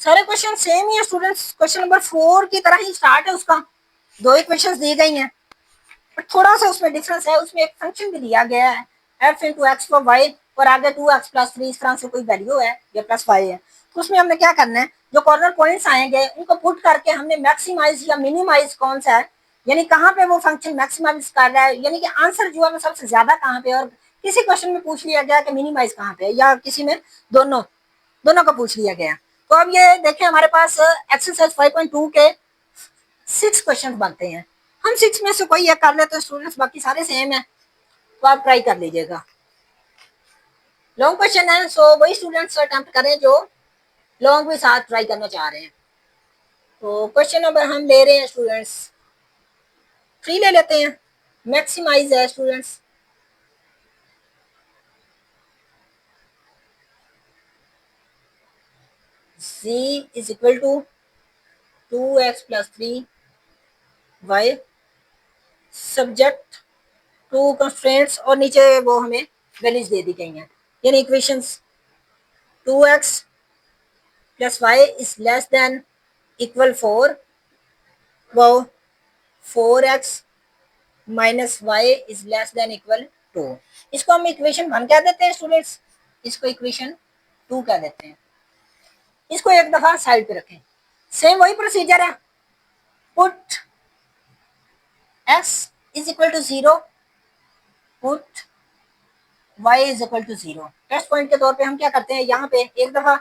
सारे क्वेश्चन सेम ही है स्टूडेंट्स, क्वेश्चन नंबर 4 की तरह ही स्टार्ट है उसका, दो इक्वेशंस दी गई हैं, पर थोड़ा सा उसमें डिफरेंस है, उसमें एक फंक्शन भी दिया गया है f into x plus y, और आगे 2x+3 इस तरह से कोई वैल्यू है या प्लस वाई है। तो उसमें हमने क्या करना है, जो कॉर्नर पॉइंट्स आएंगे उनको पुट करके हमने मैक्सिमाइज या मिनिमाइज कौन सा है, यानी कहाँ पे वो फंक्शन मैक्सिमाइज कर रहा है, यानी कि आंसर जो है वो सबसे ज्यादा कहाँ पे, और किसी क्वेश्चन में पूछ लिया गया कि मिनिमाइज कहाँ पे, या किसी में दोनों दोनों का पूछ लिया गया। तो अब ये देखें हमारे पास एक्सरसाइज 5.2 के 6 क्वेश्चन बनते हैं, हम 6 में से कोई एक कर लेते हैं स्टूडेंट्स, बाकी सारे सेम है, तो आप ट्राई कर लीजिएगा। लॉन्ग क्वेश्चन है, सो वही स्टूडेंट्स अटेम्प्ट करें जो लॉन्ग भी साथ ट्राई करना चाह रहे हैं। तो क्वेश्चन नंबर हम ले रहे हैं स्टूडेंट्स, 3 ले लेते हैं, मैक्सिमाइज है students. z is equal to 2x+3y, subject to constraints, और नीचे वो हमें वैल्यूज दे दी गई हैं, यानी equations 2x+y is less than equal 4, वो 4x minus y is less than equal 2। इसको हम इक्वेशन 1 कह देते हैं स्टूडेंट्स, इसको इक्वेशन 2 कह देते हैं। इसको एक दफा साइड पे रखें, सेम वही प्रोसीजर है, put x is equal to 0, put y is equal to 0। Test point के तौर पे हम क्या करते हैं, यहाँ पे एक दफा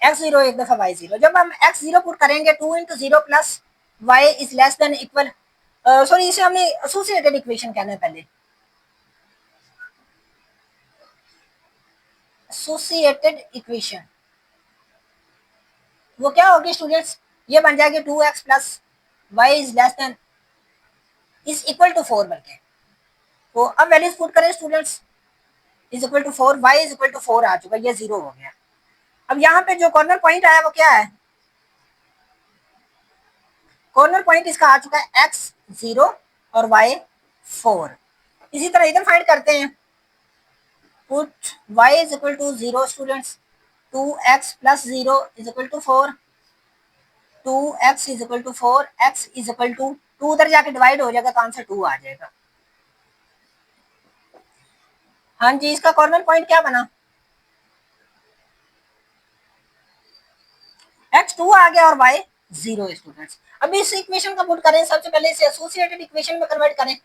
x0 एक दफा y0, जब हम x0 पुट करेंगे 2 into 0 plus y is less than equal, sorry इसे हमने एसोसिएटेड इक्वेशन कहना है पहले, एसोसिएटेड इक्वेशन वो क्या होगी स्टूडेंट्स, ये बन जाएगी 2x plus y is less than is equal to 4 बनके। तो अब वैल्यूज पुट करें students, is equal to 4, y is equal to 4 आ चुका, ये 0 हो गया। अब यहाँ पे जो कॉर्नर पॉइंट आया वो क्या है, कॉर्नर पॉइंट इसका आ चुका है x 0 और y 4। इसी तरह इधर फाइंड करते हैं, put y is equal to 0 students, 2x plus 0 is equal to 4, 2x is equal to 4, x is equal to 2 उधर जाके डिवाइड हो जाएगा तो आंसर 2 आ जाएगा। हाँ जी, इसका कॉर्नर पॉइंट क्या बना, x 2 आ गया और y 0 स्टूडेंट्स। अब इस इक्वेशन का पुट करें, सबसे पहले इसे एसोसिएटेड इक्वेशन में कन्वर्ट करें।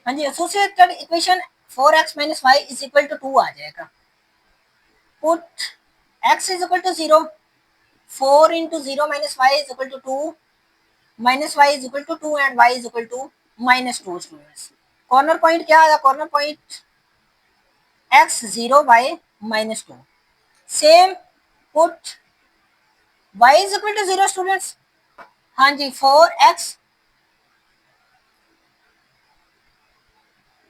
हाँ जी, associated equation 4x minus y is equal to 2 आ जाएगा, put x is equal to 0, 4 into 0 minus y is equal to 2, minus y is equal to 2 and y is equal to minus 2 students. Corner point क्या आया, corner point x 0 y minus 2, same put y is equal to 0 students. हाँ जी, 4x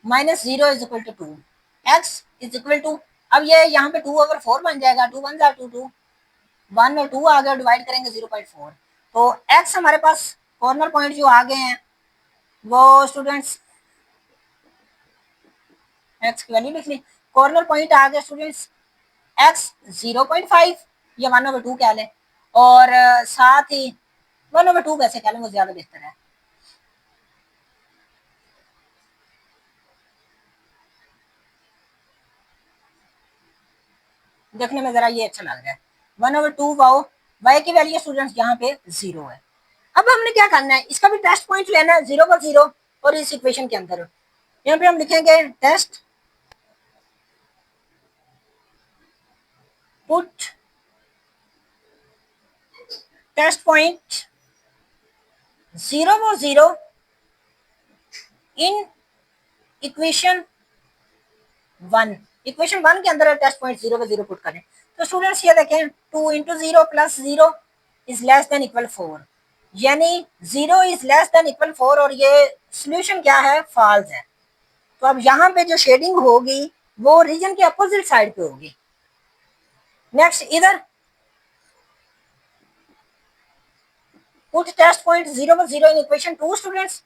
minus 0 is equal to 2, x is equal to, अब ये यहाँ पे 2 over 4 बन जाएगा, 2 1 जा 2 2, 1 और 2 आ गया, डिवाइड करेंगे 0.4। तो x हमारे पास कॉर्नर पॉइंट जो आ गए हैं वो स्टूडेंट्स, x की वैल्यू लिख ली, कॉर्नर पॉइंट आ गया स्टूडेंट्स x 0.5 या 1/2 कह लें, और साथ ही 1/2 वैसे कह लें, वो ज्यादा बेहतर है। देखने में जरा ये अच्छा लग रहा है, 1/2 वाओ, y की वैल्यू स्टूडेंट्स यहाँ पे 0 है। अब हमने क्या करना है, इसका भी टेस्ट पॉइंट लेना है 0/0, और इस इक्वेशन के अंदर यहाँ पे हम लिखेंगे test put test point 0/0 in equation 1, equation 1 के अंदर टेस्ट पॉइंट 0/0 पुट करें। तो स्टूडेंट्स ये देखें, 2 into 0 plus 0 is less than equal 4, यानी 0 इज लेस देन इक्वल 4 और ये सोल्यूशन क्या है, फॉल्स है। तो अब यहाँ पे जो शेडिंग होगी वो रीजन के अपोजिट साइड पे होगी। नेक्स्ट इधर put test point 0 in equation 2 students,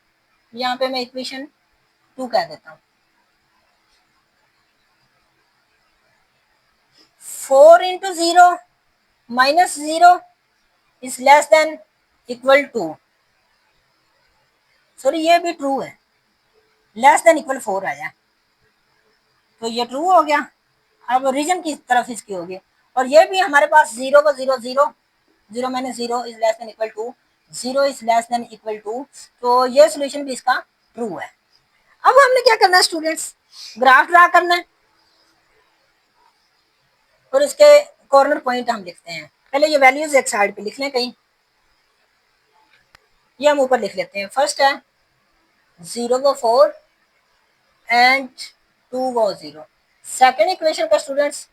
यहाँ पे मैं इक्वेशन 2 कह देता हूँ। 4 into 0 minus 0 is less than equal to, sorry ये भी ट्रू है, लेस देन इक्वल 4 आया, तो ये ट्रू हो गया। अब रीजन की तरफ इसकी होगी, और ये भी हमारे पास 0 को 0 0 0 minus 0 is less than equal to, 0 is less than equal to, तो ये सोल्यूशन भी इसका ट्रू है। अब हमने क्या करना है स्टूडेंट्स, ग्राफ ड्रा करना है और इसके कॉर्नर पॉइंट हम लिखते हैं। पहले ये वैल्यूज एक साइड पे लिख लें कहीं, ये हम ऊपर लिख लेते हैं। फर्स्ट है 0 को 4 एंड 2 को 0। सेकेंड इक्वेशन का स्टूडेंट्स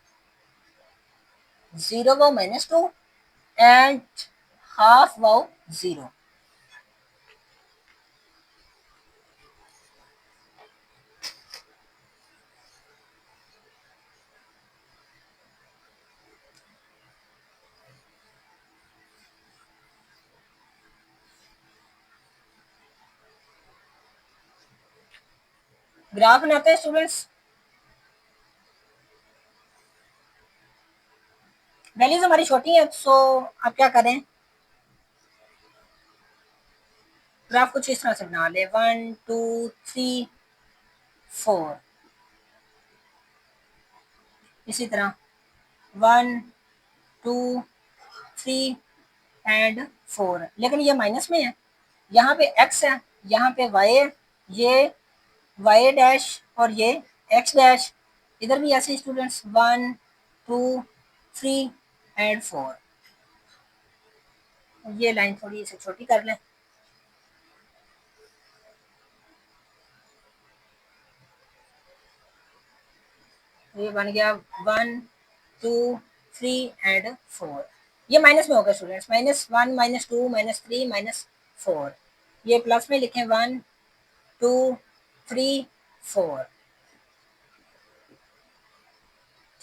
0 को -2 एंड हाफ वो 0। ग्राफ बनाते हैं स्टूडेंट्स। वैल्यूज हमारी छोटी है, सो आप क्या करें, ग्राफ कुछ इस तरह से बना ले, 1 2 3 4, इसी तरह 1 2 3 एंड 4, लेकिन ये माइनस में है, यहाँ पे x है, यहाँ पे y है, ये y डैश और ये x डैश, इधर भी ऐसे स्टूडेंट्स 1 2 3 एंड 4। ये लाइन थोड़ी इसे छोटी कर लें, ये बन गया 1 2 3 एंड 4। ये माइनस में होगा स्टूडेंट्स, -1 -2 -3 -4, ये प्लस में लिखें 1 2 3 4।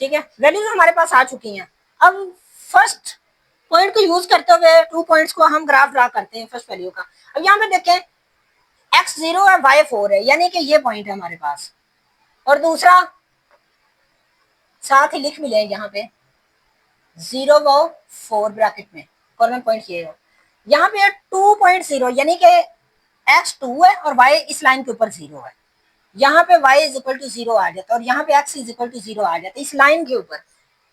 ठीक है, वैल्यूज हमारे पास आ चुकी हैं। अब फर्स्ट पॉइंट को यूज करते हुए 2 पॉइंट्स को हम ग्राफ ड्रा करते हैं फर्स्ट वैल्यू का। अब यहाँ पे देखें x 0 है y 4 है, यानी कि ये पॉइंट है हमारे पास, और दूसरा साथ ही लिख भी लें यहाँ पे 0 व 4 ब्रैकेट में, कॉर्नर पॉइंट ये है। यहाँ पे 2.0 यानी कि x 2 है और y इस लाइन के ऊपर 0 है, यहाँ पे y इज इक्वल टू 0 आ जाता है और यहाँ पे x इज इक्वल टू 0 आ जाता है इस लाइन के ऊपर।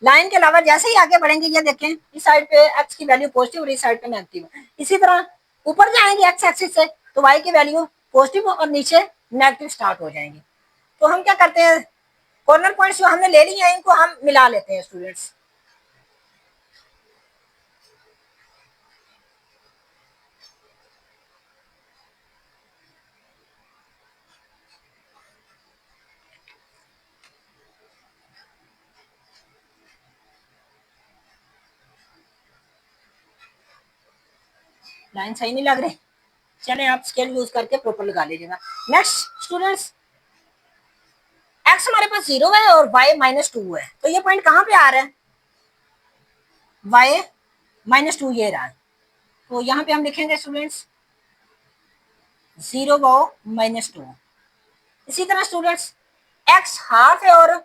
लाइन के अलावा जैसे ही आगे बढ़ेंगे, ये देखें इस साइड पे x की वैल्यू पॉजिटिव और इस साइड पे नेगेटिव, इसी तरह ऊपर जाएंगे x एक्सिस से तो y की वैल्यू पॉजिटिव और नीचे नेगेटिव स्टार्ट हो जाएंगे। तो हम क्या करते हैं, कॉर्नर पॉइंट्स जो हमने ले लिए हैं इनको हम मिला लेते हैं स्टूडेंट्स। लाइन सही नहीं लग रही, चलें आप स्केल यूज करके प्रॉपर लगा लीजिएगा। नेक्स्ट स्टूडेंट्स, x हमारे पास 0 है और y -2 है, तो ये पॉइंट कहाँ पे आ रहा है, y -2 ये रहा है, तो यहाँ पे हम लिखेंगे स्टूडेंट्स 0 व -2। इसी तरह स्टूडेंट्स x हाफ है और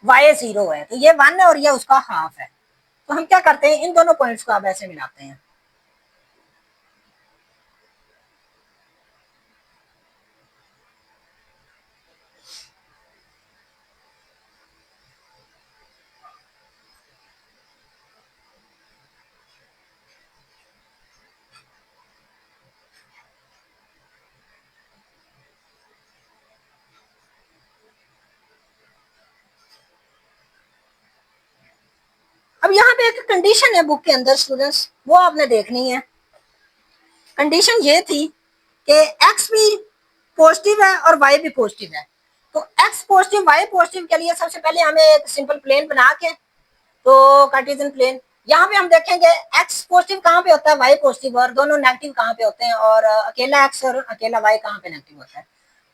y 0 है, तो ये 1 है और ये उसका हाफ है, तो हम क्या करते हैं, इन दोनों पॉइंट्स को आप ऐसे मिलाते हैं। अब यहाँ पे एक कंडीशन है बुक के अंदर स्टूडेंट्स, वो आपने देखनी है। कंडीशन ये थी कि x भी पॉजिटिव है और y भी पॉजिटिव है, तो x पॉजिटिव y पॉजिटिव के लिए सबसे पहले हमें एक सिंपल प्लेन बना के, तो कार्टेशियन प्लेन यहाँ पे हम देखेंगे एक्स पॉजिटिव कहाँ पे होता है, वाई पॉजिटिव, और दोनों नेगेटिव कहाँ पे होते हैं, और अकेला एक्स और अकेला वाई कहाँ पे नेगेटिव होता है।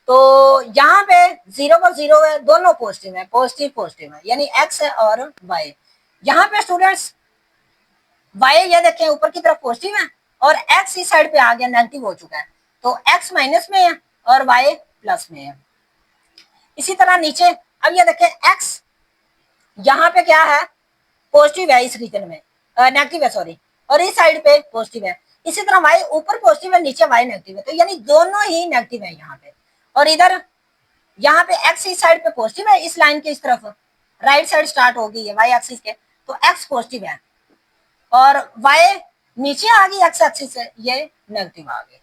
तो यहाँ पे 0 पर 0 है, दोनों पॉजिटिव है, पॉजिटिव पॉजिटिव है, यानी एक्स है और वाई। यहाँ पे स्टूडेंट्स वाई ये देखें ऊपर की तरफ पॉजिटिव है और एक्स इस साइड पे आ गया नेगेटिव हो चुका है, तो एक्स माइनस में है और वाई प्लस में है। इसी तरह नीचे अब ये देखें एक्स यहाँ पे क्या है, पॉजिटिव है, इस रीजन में नेगेटिव है सॉरी, और इस साइड पे पॉजिटिव है। इसी तरह वाई ऊपर पॉजिटिव है, नीचे वाई नेगेटिव है, तो यानी दोनों ही नेगेटिव है यहाँ पे। और इधर यहाँ पे एक्स इस साइड पे पॉजिटिव है, इस लाइन के इस तरफ राइट साइड स्टार्ट हो गई है वाई एक्सिस के, तो एक्स पॉजिटिव है और वाई नीचे आ गई एक्स एक्सिस से, ये नेगेटिव आ गई।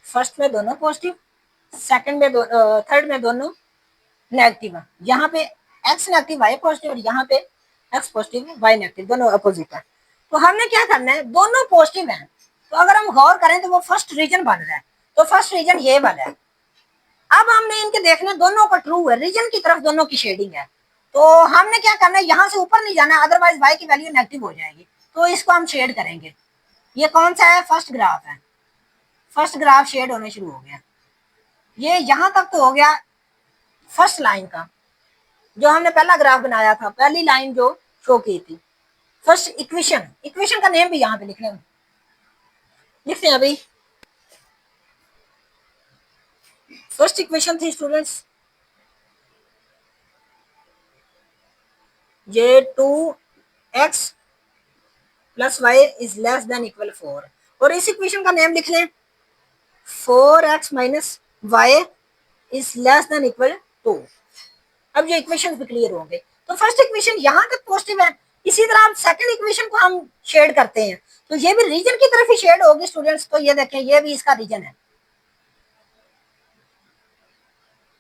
फर्स्ट में दोनों पॉजिटिव, सेकंड में थर्ड में दोनों नेगेटिव है। यहाँ पे एक्स नेगेटिव वाई पॉजिटिव और यहाँ पे एक्स पॉजिटिव वाई नेगेटिव, दोनों अपोजिट है। तो हमने क्या करना है, दोनों पॉजिटिव हैं, तो अगर हम गौर करें तो वो फर्स्ट रीजन बन रहा है, तो फर्स्ट रीजन ये वाला है। अब हमने इनके देखना दोनों का ट्रू है, रीजन की तरफ दोनों की शेडिंग है, तो हमने क्या करना है, यहाँ से ऊपर नहीं जाना, अदरवाइज वाई की वैल्यू नेगेटिव हो जाएगी, तो इसको हम शेड करेंगे। ये कौन सा है, फर्स्ट ग्राफ है, फर्स्ट ग्राफ शेड होने शुरू हो गया। ये यहाँ तक तो हो गया फर्स्ट लाइन का, जो हमने पहला ग्राफ बनाया था, पहली लाइन जो शो की थी, फर्स्ट इक्वेशन, इक्वेशन का नेम भी यहाँ पे लिखते हैं अभी। फर्स्ट इक्वेशन थी स्टूडेंट्स ये 2x plus y is less than equal 4, और इस इक्वेशन का नेम लिख लें 4x minus y is less than equal 2। अब ये इक्वेशन भी क्लियर होंगे, तो फर्स्ट इक्वेशन यहाँ तक पॉजिटिव है। इसी तरह आप सेकंड इक्वेशन को हम शेड करते हैं, तो ये भी रीजन की तरफ ही शेड होगी स्टूडेंट्स, तो ये देखें ये भी इसका रीजन है,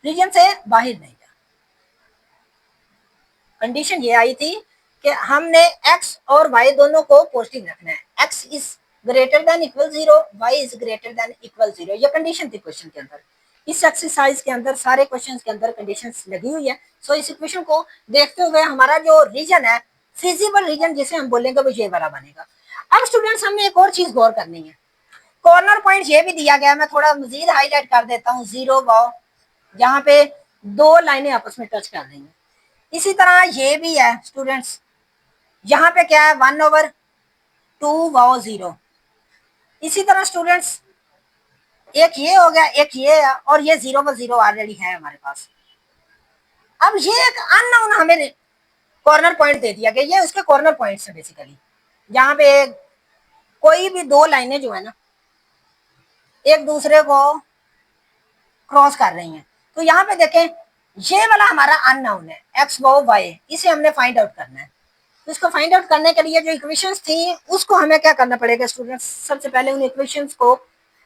रीजन से बाहर नहीं गया। कंडीशन ये आई थी कि हमने x और y दोनों को पॉजिटिव रखना है, x is greater than equal 0, y is greater than equal 0, ये कंडीशन थी क्वेश्चन के अंदर। इस एक्सरसाइज के अंदर सारे क्वेश्चंस के अंदर कंडीशंस लगी हुई है। सो इस इक्वेशन को देखते हुए हमारा जो रीजन है, फिजिबल रीजन जिसे हम बोलेंगे, वो ये वाला बनेगा। अब स्टूडेंट्स हमने एक और चीज गौर करनी है, कॉर्नर पॉइंट ये भी दिया गया है, मैं थोड़ा मजीद हाईलाइट कर देता हूँ, 0 वाओ, जहाँ पे दो लाइनें आपस में टच कर रही हैं। इसी तरह ये भी है स्टूडेंट्स, यहाँ पे क्या है 1/2 वाओ 0। इसी तरह स्टूडेंट्स एक ये हो गया, एक ये है, और ये 0/0 ऑलरेडी है हमारे पास। अब ये एक अननोन हमें कॉर्नर पॉइंट दे दिया गया, ये उसके कॉर्नर पॉइंट्स है बेसिकली, जहाँ पे कोई भी दो लाइनें जो है ना एक दूसरे को क्रॉस कर रही हैं। तो यहाँ पे देखें ये वाला हमारा अननोन है, एक्स वाओ वाई, इसे हमने फाइंड आउट करना है। तो इसको फाइंड आउट करने के लिए जो इक्वेशंस थी उसको हमें क्या करना पड़ेगा स्टूडेंट्स, सबसे पहले उन इक्वेशंस को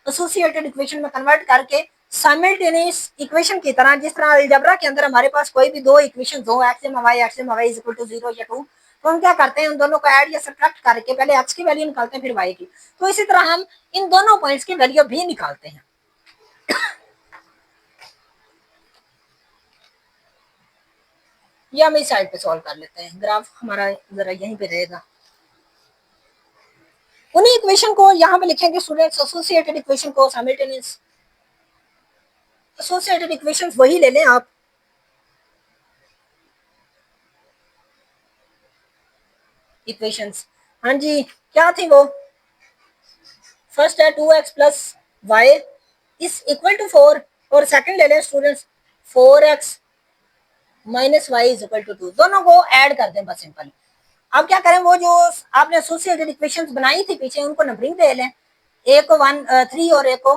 एसोसिएटेड इक्वेशन में कन्वर्ट करके साइमल्टेनियस इक्वेशन की तरह, जिस तरह अलजेब्रा के अंदर हमारे पास कोई भी दो इक्वेशन हो, x y is equal to 0 या 2, तो हम क्या करते हैं उन दोनों को ऐड या सब्ट्रैक्ट करके पहले एक्स की वैल्यू निकालते हैं फिर वाई की। तो इसी तरह हम इन दोनों पॉइंट्स की वैल्यू भी निकालते हैं। ये हम इस साइड पे सॉल्व कर लेते हैं, ग्राफ हमारा जरा यहीं पे रहेगा। उन्हीं इक्वेशन को यहाँ पे लिखेंगे स्टूडेंट्स, एसोसिएटेड इक्वेशन को, साइमल्टेनियस एसोसिएटेड इक्वेशन वही ले लें आप। इक्वेशंस हाँ जी क्या थी वो, फर्स्ट है 2x plus y is equal to 4, और सेकंड ले लें students 4x minus y is equal to 2, दोनों को ऐड कर दें बस सिंपल। अब क्या करें, वो जो आपने एसोसिएटेड इक्वेशंस बनाई थी पीछे, उनको नंबरिंग दे लें, एक को 3 और एक को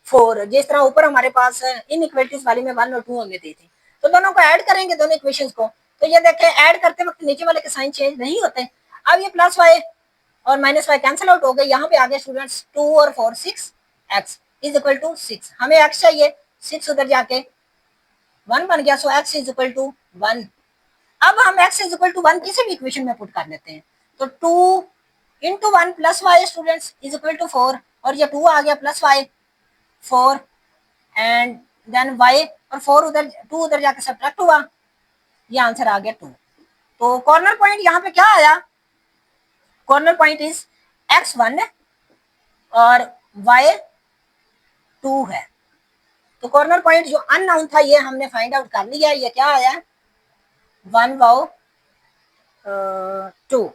4, जिस तरह ऊपर हमारे पास इनइक्वालिटीज वाली में 1 और 2 हमने दी थी, तो दोनों को ऐड करेंगे दोनों इक्वेशंस को। तो ये देखें ऐड करते वक्त नीचे वाले के साइन चेंज नहीं होते। अब ये प्लस वाई और माइनस वाई कैंसिल आउट हो गए, यहाँ पे आ गए स्टूडेंट्स 2 और 4 6, एक्स इज इक्वल टू 6, हमें एक्स चाहिए, 6 उधर जाके 1 बन गया, सो एक्स इज इक्वल टू 1। अब हम x इज इक्वल टू 1 किसी भी इक्वेशन में पुट कर लेते हैं, तो 2 into 1 plus y students is equal to 4, और ये 2 आ गया plus y 4, and then y, और 4 उधर 2 उधर जाके सब्ट्रैक्ट हुआ, ये आंसर आ गया 2। तो कॉर्नर पॉइंट यहाँ पे क्या आया, कॉर्नर पॉइंट इज x1 और y2 है। तो कॉर्नर पॉइंट जो अननोन था ये हमने फाइंड आउट कर लिया। ये क्या आया, 1 वाओ 2।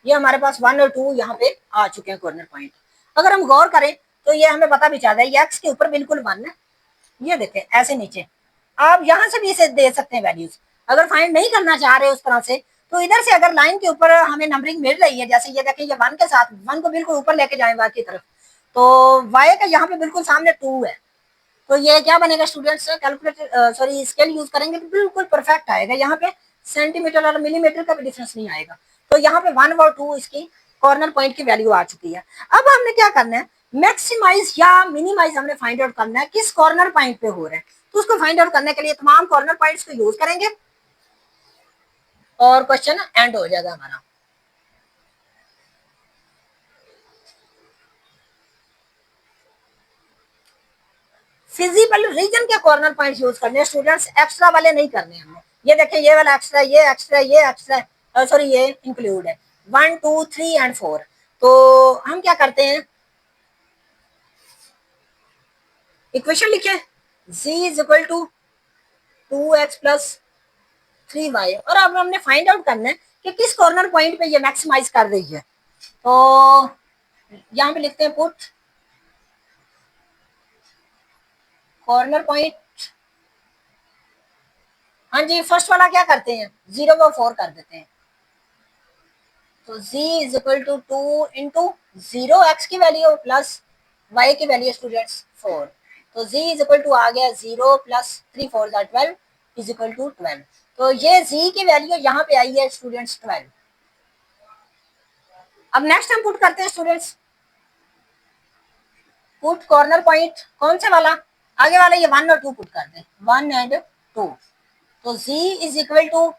ये हमारे पास 1 और 2 यहाँ पे आ चुके हैं कॉर्नर पॉइंट। अगर हम गौर करें तो ये हमें पता भी चलता है, ये x के ऊपर बिल्कुल 1 है। ये देखें ऐसे नीचे, आप यहाँ से भी इसे दे सकते हैं वैल्यूज। अगर फाइंड नहीं करना चाह रहे उस तरह से, तो इधर से अगर लाइन के ऊपर हमें नंबरिंग मिल रही है, जैसे ये देखें, ये 1 के साथ 1 को बिल्कुल ऊपर लेके जाए y की तरफ, तो y का यहाँ पे बिल्कुल सामने 2 है। तो ये क्या बनेगा students, calculator sorry scale use करेंगे तो बिल्कुल परफेक्ट आएगा। यहाँ पे सेंटीमीटर और मिलीमीटर का भी डिफरेंस नहीं आएगा। तो यहाँ पे 1 और 2 इसकी कॉर्नर पॉइंट की वैल्यू आ चुकी है। अब हमने क्या करना है, मैक्सिमाइज या मिनिमाइज हमने फाइंड आउट करना है किस कॉर्नर पॉइंट पे हो रहा है। तो उसको फाइंड आउट करने के लिए तमाम कॉर्नर पॉइंट्स को यूज करेंगे और क्वेश्चन एंड हो जाएगा हमारा। फिजिबल रीजन के कॉर्नर पॉइंट यूज करने हैं स्टूडेंट्स, एक्स्ट्रा वाले नहीं करने हमने। ये देखिए, ये वाला एक्स्ट्रा, ये एक्स्ट्रा, ये एक्स्ट्रा, सॉरी ये इंक्लूड है 1 2 3 एंड 4। तो हम क्या करते हैं, इक्वेशन लिखे, z is equal to 2x plus 3y, और अब हमने फाइंड आउट करना है कि किस कॉर्नर पॉइंट पे ये मैक्सिमाइज कर रही है। तो यहाँ पे लिखते हैं पुट कॉर्नर पॉइंट। हाँ जी, फर्स्ट वाला क्या करते हैं, 0 को 4 कर देते हैं। तो z is equal to 2 into 0x की वैल्यू प्लस y की वैल्यू स्टूडेंट्स 4। तो z इज इक्वल टू आ गया 0 प्लस 3 4 12 इज इक्वल टू 12। तो ये z की वैल्यू यहाँ पे आई है स्टूडेंट्स 12। अब नेक्स्ट हम पुट करते हैं स्टूडेंट्स, पुट कॉर्नर पॉइंट कौन से वाला, आगे वाला ये 1 और 2 पुट कर दें, 1 एंड 2। तो z is equal to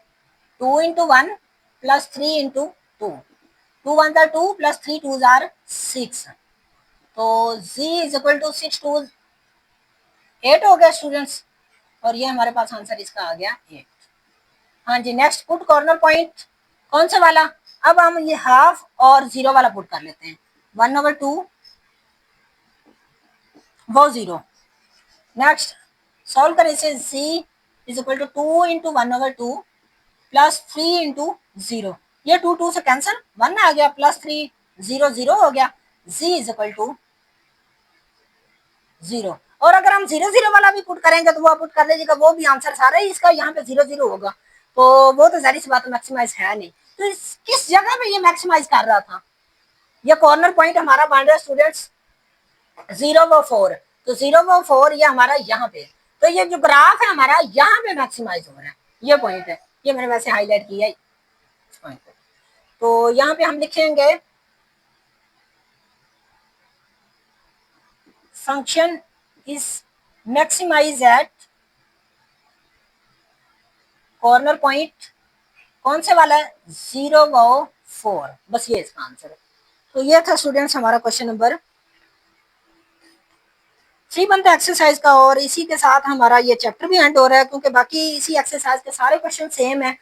2 into 1 plus 3 into 2, 2 1 2 plus 3 2 6। तो z इज इक्वल टू 6 2 8 हो गया स्टूडेंट्स, और ये हमारे पास आंसर इसका आ गया 8। हाँ जी, नेक्स्ट पुट कॉर्नर पॉइंट कौन सा वाला, अब हम ये हाफ और 0 वाला पुट कर लेते हैं, 1 ओवर 2 वो 0। नेक्स्ट सॉल्व करें इसे, z is equal to 2 into 1 over 2 plus 3 into 0, ये 2 2 से कैंसिल, 1 आ गया प्लस 3 0 0 हो गया, z इज इक्वल टू 0। और अगर हम 0 0 वाला भी पुट करेंगे तो वो पुट कर लीजिएगा, वो भी आंसर सारा ही इसका यहाँ पे 0 0 होगा। तो वो तो जाहिर सी बात मैक्सिमाइज है नहीं। तो किस जगह पे ये मैक्सिमाइज कर रहा था, ये कॉर्नर पॉइंट हमारा बन रहा है स्टूडेंट्स 0 व 4। तो 0 व 4 ये हमारा यहाँ पे, तो ये जो ग्राफ है हमारा यहाँ पे मैक्सिमाइज हो रहा है, ये पॉइंट है, ये मैंने वैसे हाईलाइट किया है इस पॉइंट पे। तो यहाँ पे हम लिखेंगे function is maximise at corner point कौन से वाला है, 0 व 4, बस ये इसका आंसर है। तो ये था स्टूडेंट्स हमारा क्वेश्चन नंबर 3 बनता है एक्सरसाइज का, और इसी के साथ हमारा ये चैप्टर भी एंड हो रहा है, क्योंकि बाकी इसी एक्सरसाइज के सारे क्वेश्चन सेम है।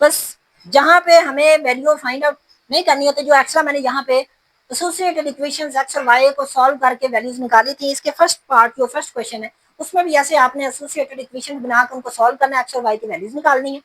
बस जहाँ पे हमें वैल्यू फाइंड आउट नहीं करनी होती, जो एक्स्ट्रा मैंने यहाँ पे एसोसिएटेड इक्वेशंस एक्स और वाई को सॉल्व करके वैल्यूज निकाली थी, इसके फर्स्ट पार्ट जो फर्स्ट क्वेश्चन है उसमें भी ऐसे आपने एसोसिएटेड इक्वेशन बनाकर उनको सॉल्व करना है, एक्स और वाई की वैल्यूज निकालनी है।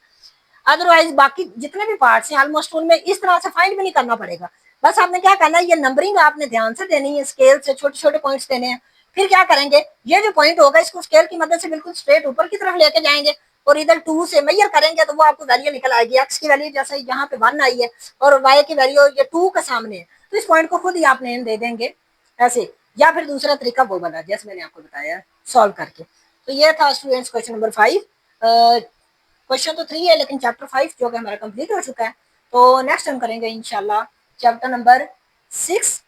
अदरवाइज बाकी जितने भी पार्ट्स हैं ऑलमोस्ट उनमें इस तरह से फाइंड भी नहीं करना पड़ेगा। बस आपने क्या करना है, ये नंबरिंग आपने ध्यान से देनी है, स्केल से छोटे छोटे पॉइंट्स देने हैं। फिर क्या करेंगे, ये जो पॉइंट होगा इसको स्केल की मदद से बिल्कुल स्ट्रेट ऊपर की तरफ लेके जाएंगे और इधर 2 से मेजर करेंगे तो वो आपको वैल्यू निकल आएगी। एक्स की वैल्यू जैसे यहाँ पे 1 आई है और वाई की वैल्यू ये 2 के सामने है, तो इस पॉइंट को खुद ही आपने दे देंगे ऐसे, या फिर दूसरा तरीका वो वाला जैसे मैंने आपको बताया सॉल्व करके। तो ये था स्टूडेंट्स क्वेश्चन नंबर 5। क्वेश्चन तो 3 है लेकिन चैप्टर 5 जो कि हमारा कंप्लीट हो चुका है। तो नेक्स्ट हम करेंगे इंशाल्लाह चैप्टर नंबर 6।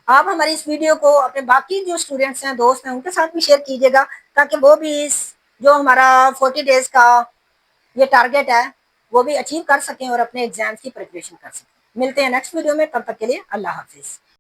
आप हमारी इस वीडियो को अपने बाकी जो स्टूडेंट्स हैं, दोस्त हैं, उनके साथ भी शेयर कीजिएगा ताकि वो भी इस जो हमारा 40 डेज का ये टारगेट है वो भी अचीव कर सकें और अपने एग्जाम्स की प्रिपरेशन कर सकें। मिलते हैं नेक्स्ट वीडियो में, तब तक के लिए अल्लाह हाफिज।